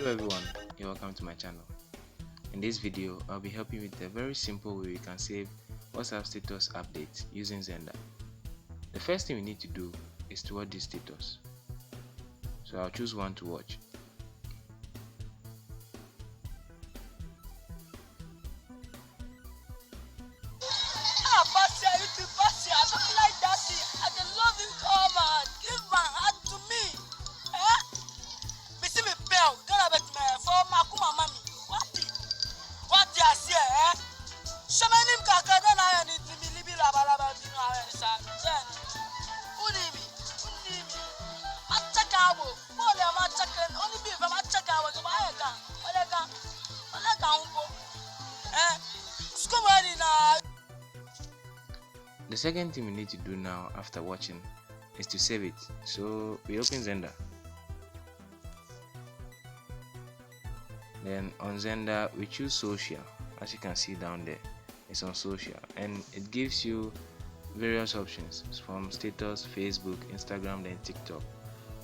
Hello everyone, and welcome to my channel. In this video, I'll be helping you with a very simple way you can save WhatsApp status updates using Xender. The first thing we need to do is to watch this status. So I'll choose one to watch. The second thing we need to do now after watching is to save it. So we open Xender. Then on Xender we choose social. As you can see down there, it's on social and it gives you various options from status, Facebook, Instagram, then TikTok.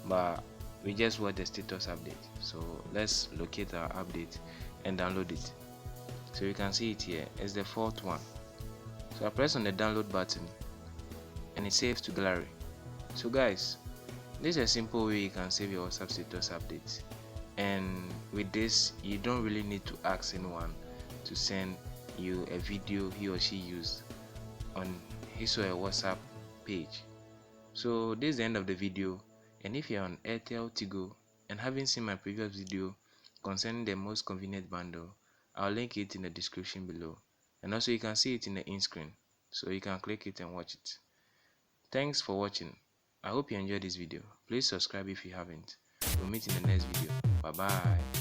But we just want the status update. So let's locate our update and download it. So you can see it here. It's the fourth one. So I press on the download button and it saves to gallery. So guys, this is a simple way you can save your WhatsApp status updates, and with this you don't really need to ask anyone to send you a video he or she used on his or her WhatsApp page. So this is the end of the video, and if you're on AirtelTigo and haven't seen my previous video concerning the most convenient bundle, I'll link it in the description below, and also you can see it in the end screen, so you can click it and watch it. Thanks for watching. I hope you enjoyed this video. Please subscribe if you haven't. We'll meet in the next video. Bye bye.